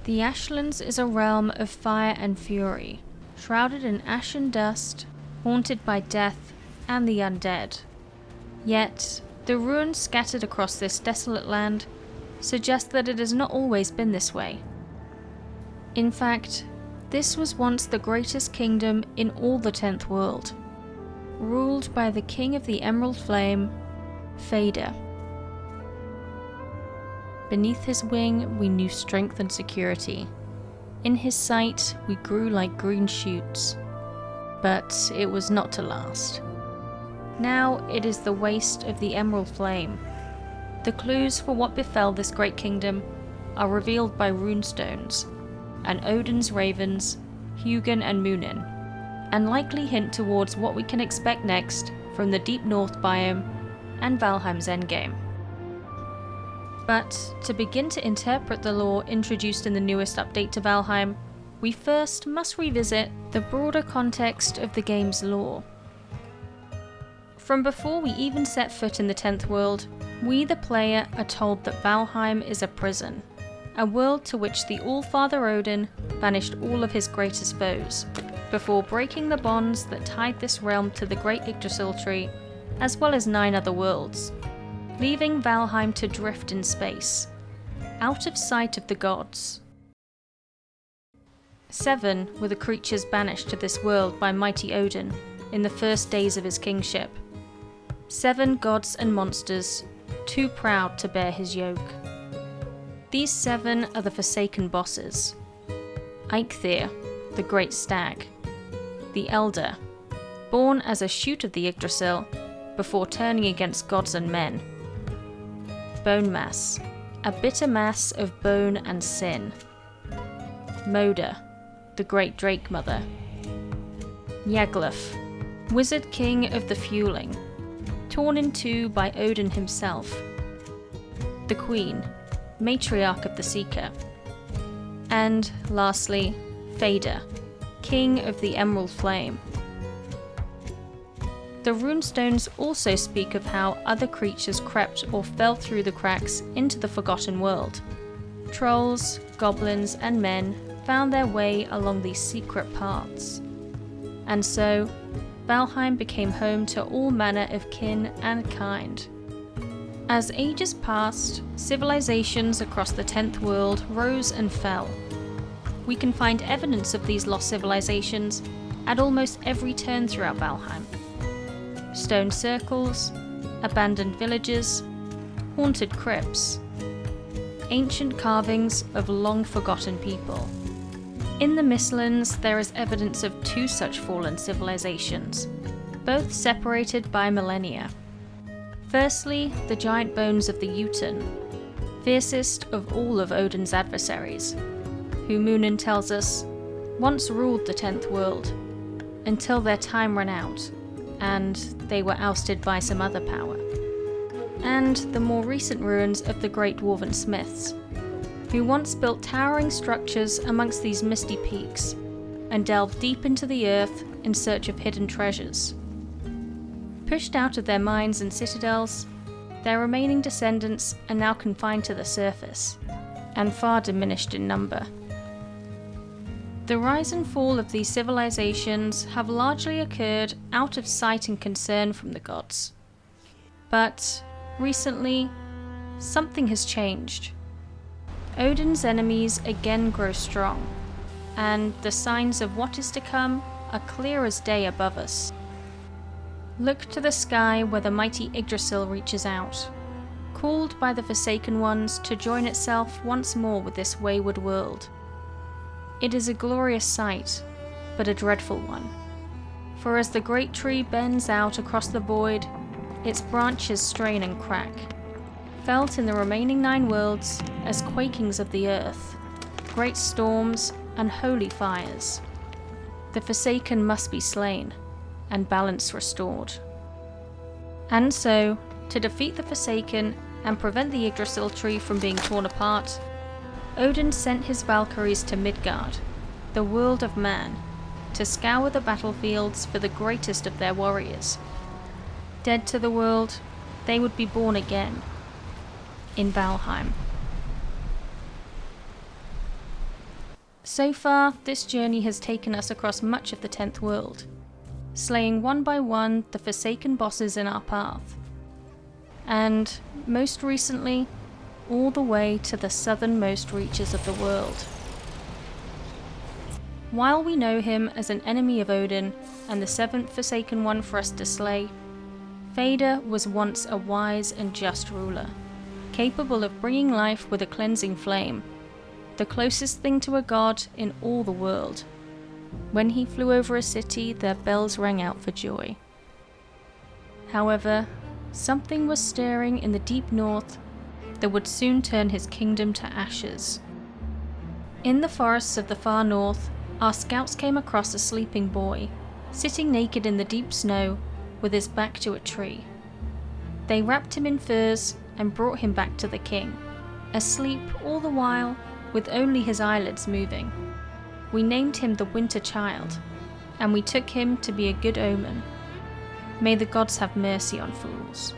The Ashlands is a realm of fire and fury, shrouded in ash and dust, haunted by death and the undead. Yet, the ruins scattered across this desolate land suggest that it has not always been this way. In fact, this was once the greatest kingdom in all the 10th world, ruled by the king of the Emerald Flame, Fader. Beneath his wing we knew strength and security. In his sight we grew like green shoots. But it was not to last. Now it is the waste of the Emerald Flame. The clues for what befell this great kingdom are revealed by runestones, and Odin's ravens, Hugin and Munin, and likely hint towards what we can expect next from the Deep North biome and Valheim's endgame. But to begin to interpret the lore introduced in the newest update to Valheim, we first must revisit the broader context of the game's lore. From before we even set foot in the 10th world, we the player are told that Valheim is a prison, a world to which the All-Father Odin banished all of his greatest foes, before breaking the bonds that tied this realm to the great Yggdrasil tree, as well as 9 other worlds, leaving Valheim to drift in space, out of sight of the gods. 7 were the creatures banished to this world by mighty Odin in the first days of his kingship. 7 gods and monsters, too proud to bear his yoke. These 7 are the Forsaken bosses. Eikthyr, the Great Stag. The Elder, born as a shoot of the Yggdrasil, before turning against gods and men. Bone Mass, a bitter mass of bone and sin. Moda, the Great Drake Mother. Yaglaf, Wizard King of the Fueling, torn in two by Odin himself. The Queen, Matriarch of the Seeker. And, lastly, Fader, King of the Emerald Flame. The runestones also speak of how other creatures crept or fell through the cracks into the Forgotten World. Trolls, goblins, and men found their way along these secret paths. And so, Valheim became home to all manner of kin and kind. As ages passed, civilizations across the 10th world rose and fell. We can find evidence of these lost civilizations at almost every turn throughout Valheim. Stone circles, abandoned villages, haunted crypts, ancient carvings of long-forgotten people. In the Mistlands, there is evidence of 2 such fallen civilizations, both separated by millennia. Firstly, the giant bones of the Jotun, fiercest of all of Odin's adversaries, who Munin tells us once ruled the 10th world, until their time ran out, and they were ousted by some other power. And the more recent ruins of the great dwarven smiths, who once built towering structures amongst these misty peaks, and delved deep into the earth in search of hidden treasures. Pushed out of their mines and citadels, their remaining descendants are now confined to the surface, and far diminished in number. The rise and fall of these civilizations have largely occurred out of sight and concern from the gods. But, recently, something has changed. Odin's enemies again grow strong, and the signs of what is to come are clear as day above us. Look to the sky where the mighty Yggdrasil reaches out, called by the Forsaken Ones to join itself once more with this wayward world. It is a glorious sight, but a dreadful one. For as the great tree bends out across the void, its branches strain and crack, felt in the remaining 9 worlds as quakings of the earth, great storms, and holy fires. The Forsaken must be slain, and balance restored. And so, to defeat the Forsaken and prevent the Yggdrasil tree from being torn apart, Odin sent his Valkyries to Midgard, the world of man, to scour the battlefields for the greatest of their warriors. Dead to the world, they would be born again, in Valheim. So far, this journey has taken us across much of the 10th world, slaying one by one the forsaken bosses in our path, and, most recently, all the way to the southernmost reaches of the world. While we know him as an enemy of Odin and the 7th Forsaken One for us to slay, Vader was once a wise and just ruler, capable of bringing life with a cleansing flame, the closest thing to a god in all the world. When he flew over a city, their bells rang out for joy. However, something was stirring in the deep north that would soon turn his kingdom to ashes. In the forests of the far north, our scouts came across a sleeping boy, sitting naked in the deep snow with his back to a tree. They wrapped him in furs and brought him back to the king, asleep all the while with only his eyelids moving. We named him the Winter Child, and we took him to be a good omen. May the gods have mercy on fools.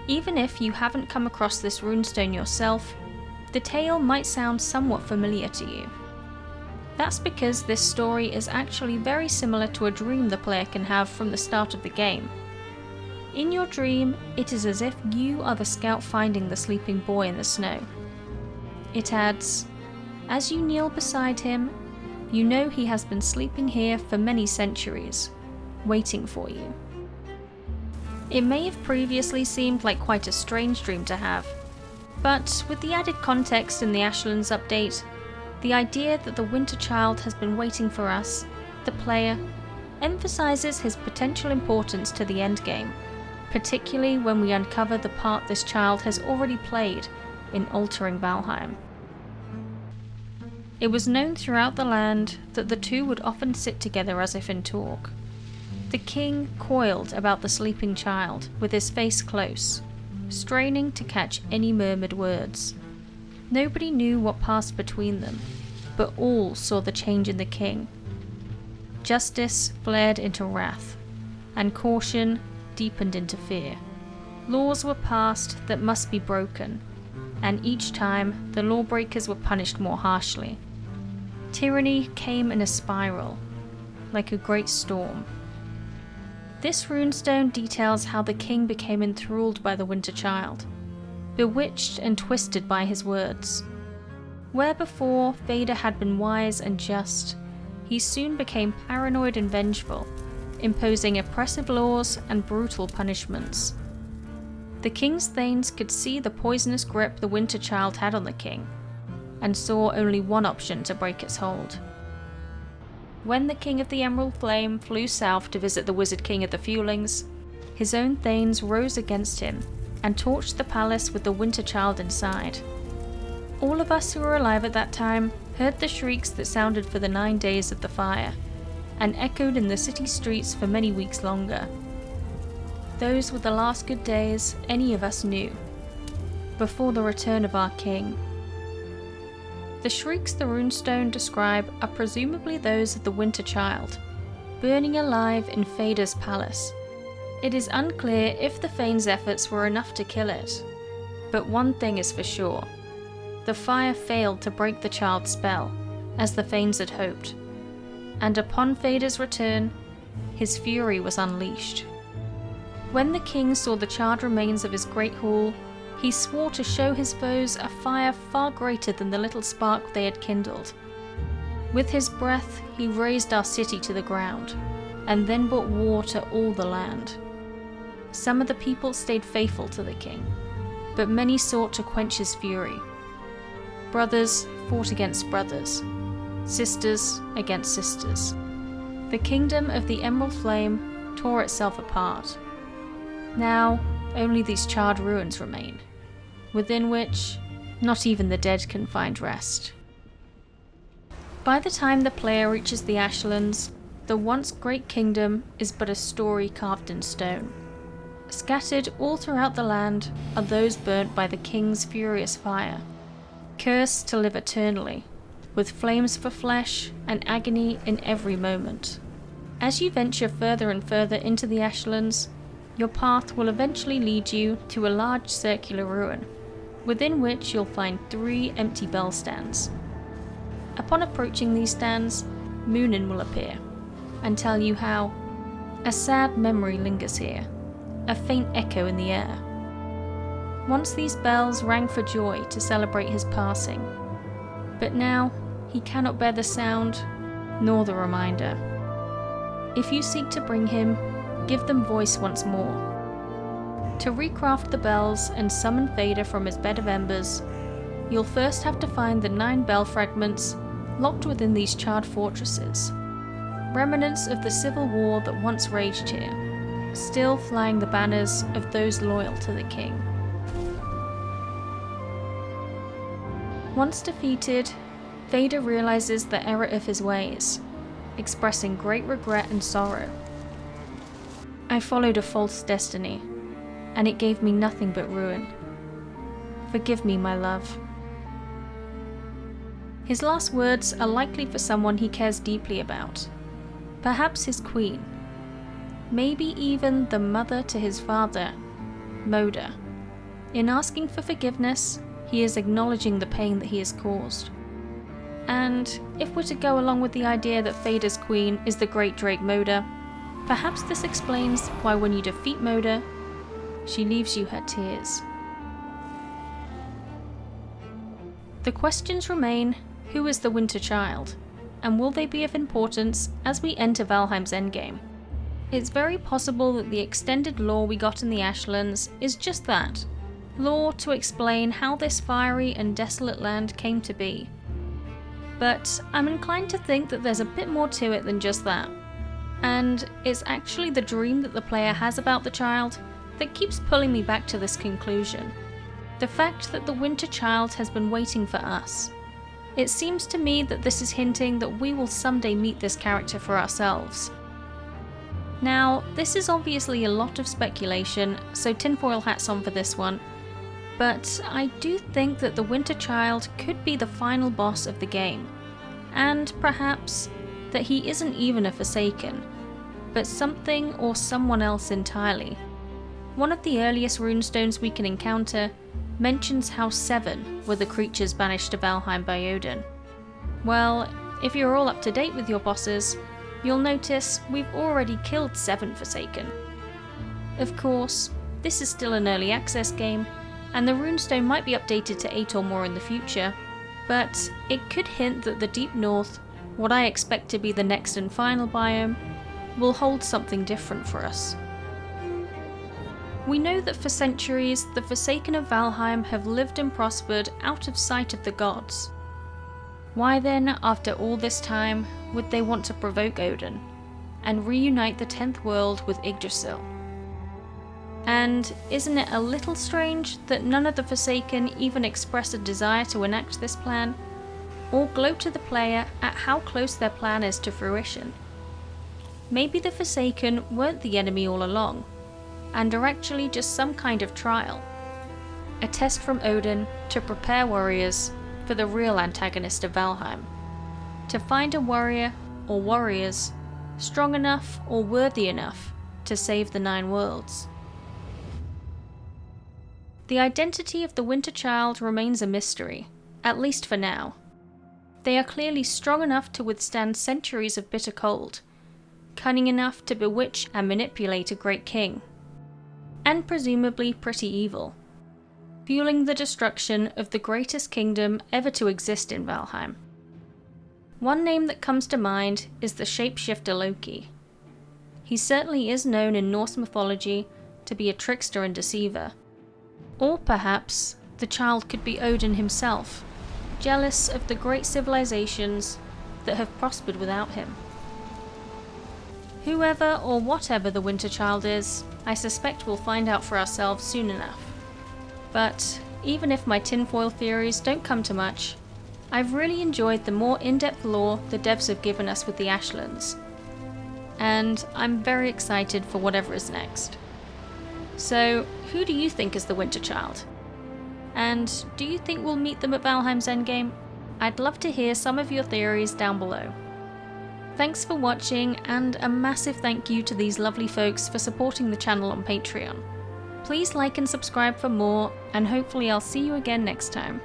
Even if you haven't come across this runestone yourself, the tale might sound somewhat familiar to you. That's because this story is actually very similar to a dream the player can have from the start of the game. In your dream, it is as if you are the scout finding the sleeping boy in the snow. It adds, as you kneel beside him, you know he has been sleeping here for many centuries, waiting for you. It may have previously seemed like quite a strange dream to have, but with the added context in the Ashlands update, the idea that the Winter Child has been waiting for us, the player, emphasizes his potential importance to the endgame, particularly when we uncover the part this child has already played in altering Valheim. It was known throughout the land that the two would often sit together as if in talk. The king coiled about the sleeping child with his face close, straining to catch any murmured words. Nobody knew what passed between them, but all saw the change in the king. Justice flared into wrath, and caution deepened into fear. Laws were passed that must be broken, and each time the lawbreakers were punished more harshly. Tyranny came in a spiral, like a great storm. This runestone details how the king became enthralled by the Winter Child, bewitched and twisted by his words. Where before Vader had been wise and just, he soon became paranoid and vengeful, imposing oppressive laws and brutal punishments. The king's thanes could see the poisonous grip the Winter Child had on the king, and saw only one option to break its hold. When the King of the Emerald Flame flew south to visit the Wizard King of the Fuelings, his own thanes rose against him and torched the palace with the Winter Child inside. All of us who were alive at that time heard the shrieks that sounded for the 9 days of the fire, and echoed in the city streets for many weeks longer. Those were the last good days any of us knew, before the return of our king. The shrieks the runestone describe are presumably those of the Winter Child, burning alive in Vader's palace. It is unclear if the Thane's efforts were enough to kill it, but one thing is for sure. The fire failed to break the child's spell, as the Thanes had hoped, and upon Vader's return, his fury was unleashed. When the king saw the charred remains of his great hall, he swore to show his foes a fire far greater than the little spark they had kindled. With his breath, he razed our city to the ground, and then brought war to all the land. Some of the people stayed faithful to the king, but many sought to quench his fury. Brothers fought against brothers, sisters against sisters. The kingdom of the Emerald Flame tore itself apart. Now, only these charred ruins remain, within which not even the dead can find rest. By the time the player reaches the Ashlands, the once great kingdom is but a story carved in stone. Scattered all throughout the land are those burnt by the king's furious fire, cursed to live eternally, with flames for flesh and agony in every moment. As you venture further and further into the Ashlands, your path will eventually lead you to a large circular ruin, within which you'll find 3 empty bell stands. Upon approaching these stands, Moonin will appear and tell you how a sad memory lingers here, a faint echo in the air. Once these bells rang for joy to celebrate his passing, but now he cannot bear the sound nor the reminder. If you seek to bring him, give them voice once more. To recraft the bells and summon Vader from his bed of embers, you'll first have to find the 9 bell fragments locked within these charred fortresses, remnants of the civil war that once raged here, still flying the banners of those loyal to the king. Once defeated, Vader realizes the error of his ways, expressing great regret and sorrow. I followed a false destiny, and it gave me nothing but ruin. Forgive me, my love. His last words are likely for someone he cares deeply about, perhaps his queen, maybe even the mother to his father, Moda. In asking for forgiveness, he is acknowledging the pain that he has caused. And if we're to go along with the idea that Vader's queen is the great Drake Moda, perhaps this explains why when you defeat Moda, she leaves you her tears. The questions remain: who is the Winter Child, and will they be of importance as we enter Valheim's endgame? It's very possible that the extended lore we got in the Ashlands is just that, lore to explain how this fiery and desolate land came to be. But I'm inclined to think that there's a bit more to it than just that, and it's actually the dream that the player has about the child that keeps pulling me back to this conclusion. The fact that the Winter Child has been waiting for us. It seems to me that this is hinting that we will someday meet this character for ourselves. Now, this is obviously a lot of speculation, so tinfoil hats on for this one, but I do think that the Winter Child could be the final boss of the game, and perhaps that he isn't even a Forsaken, but something or someone else entirely. One of the earliest runestones we can encounter mentions how 7 were the creatures banished to Valheim by Odin. Well, if you're all up to date with your bosses, you'll notice we've already killed 7 Forsaken. Of course, this is still an early access game, and the runestone might be updated to 8 or more in the future, but it could hint that the Deep North, what I expect to be the next and final biome, will hold something different for us. We know that for centuries, the Forsaken of Valheim have lived and prospered out of sight of the gods. Why then, after all this time, would they want to provoke Odin and reunite the 10th world with Yggdrasil? And isn't it a little strange that none of the Forsaken even express a desire to enact this plan, or gloat to the player at how close their plan is to fruition? Maybe the Forsaken weren't the enemy all along, and are actually just some kind of trial, a test from Odin to prepare warriors for the real antagonist of Valheim, to find a warrior or warriors strong enough or worthy enough to save the 9 worlds. The identity of the Winter Child remains a mystery, at least for now. They are clearly strong enough to withstand centuries of bitter cold, cunning enough to bewitch and manipulate a great king, and presumably pretty evil, fueling the destruction of the greatest kingdom ever to exist in Valheim. One name that comes to mind is the shapeshifter Loki. He certainly is known in Norse mythology to be a trickster and deceiver. Or perhaps the child could be Odin himself, jealous of the great civilizations that have prospered without him. Whoever or whatever the Winter Child is, I suspect we'll find out for ourselves soon enough. But even if my tinfoil theories don't come to much, I've really enjoyed the more in-depth lore the devs have given us with the Ashlands, and I'm very excited for whatever is next. So, who do you think is the Winter Child? And do you think we'll meet them at Valheim's endgame? I'd love to hear some of your theories down below. Thanks for watching, and a massive thank you to these lovely folks for supporting the channel on Patreon. Please like and subscribe for more, and hopefully I'll see you again next time.